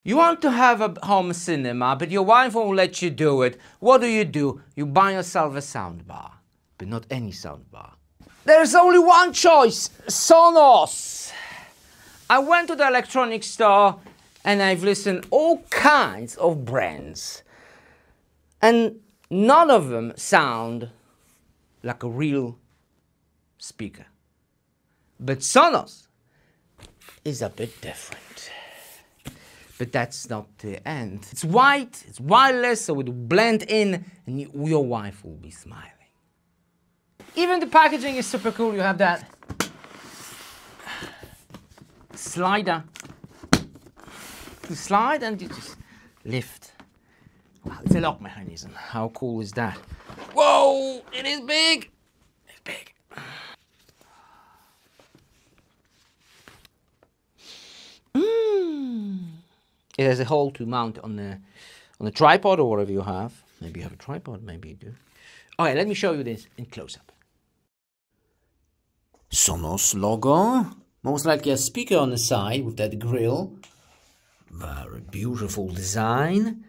You want to have a home cinema, but your wife won't let you do it. What do? You buy yourself a soundbar, but not any soundbar. There's only one choice, Sonos. I went to the electronics store and I've listened all kinds of brands. And none of them sound like a real speaker. But Sonos is a bit different. But that's not the end. It's white, it's wireless, so it will blend in and your wife will be smiling. Even the packaging is super cool. You have that slider. You slide and you just lift. Wow, it's a lock mechanism. How cool is that? Whoa, it is big. It's big. It has a hole to mount on the tripod or whatever you have. Maybe you have a tripod, maybe you do. Okay, let me show you this in close-up. Sonos logo. Most likely a speaker on the side with that grill. Very beautiful design.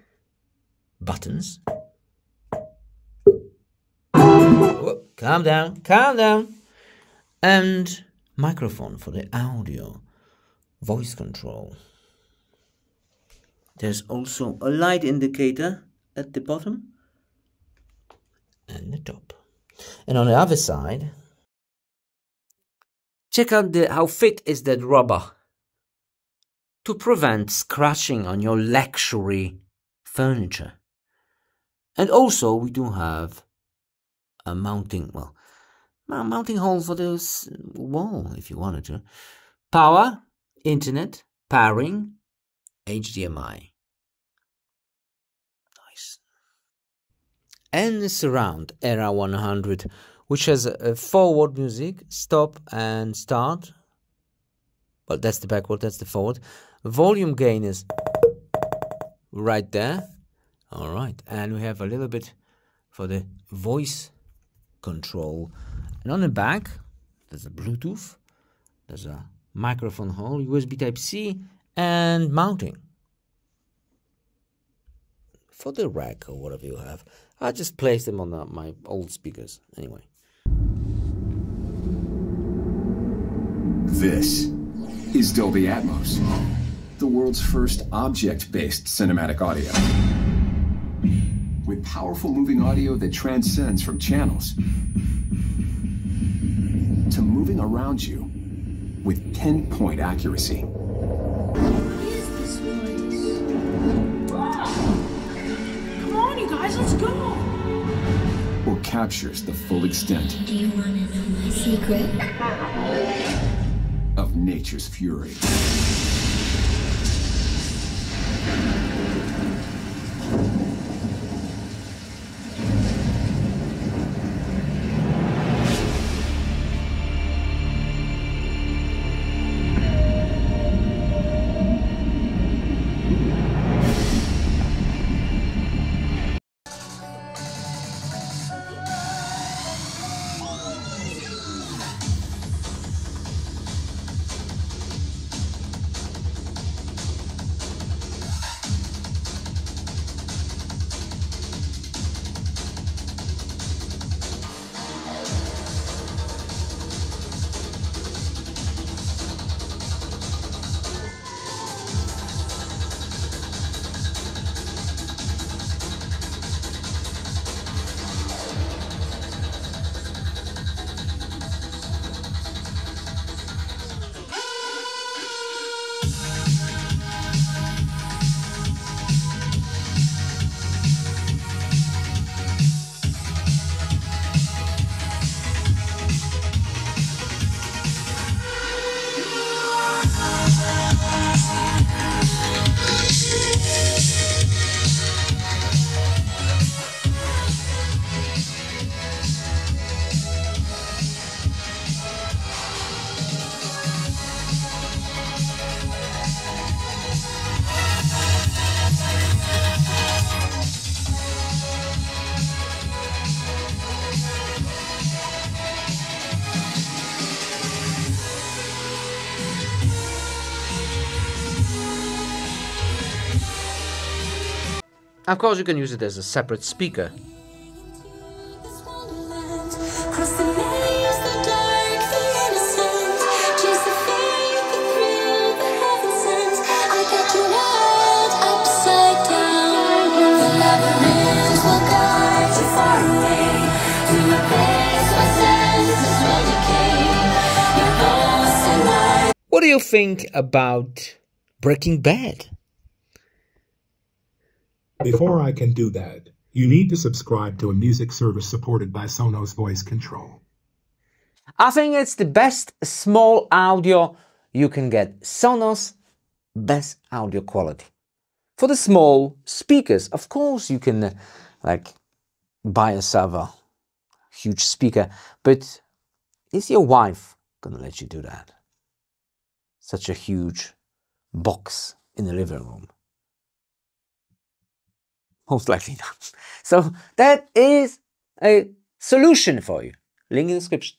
Buttons. Whoa, calm down, calm down. And microphone for the audio. Voice control. There's also a light indicator at the bottom and the top. And on the other side, check out how fit is that rubber to prevent scratching on your luxury furniture. And also we do have a mounting hole for this wall if you wanted to. Power, internet, pairing, HDMI. Nice. And the surround Era 100, which has a forward music, stop and start. Well, that's the backward, that's the forward. Volume gain is right there. All right, and we have a little bit for the voice control. And on the back, there's a Bluetooth, there's a microphone hole, USB Type-C, and mounting for the rack or whatever you have. I just placed them on my old speakers anyway. This is Dolby Atmos, the world's first object-based cinematic audio. With powerful moving audio that transcends from channels to moving around you with pinpoint accuracy. Let's go! Or captures the full extent. Do you want to know my secret? Of nature's fury. Of course, you can use it as a separate speaker. What do you think about Breaking Bad? Before I can do that, you need to subscribe to a music service supported by Sonos voice control. I think it's the best small audio you can get. Sonos, best audio quality. For the small speakers, of course, you can buy yourself a huge speaker, but is your wife gonna let you do that? Such a huge box in the living room. Most likely not. So that is a solution for you. Link in the description.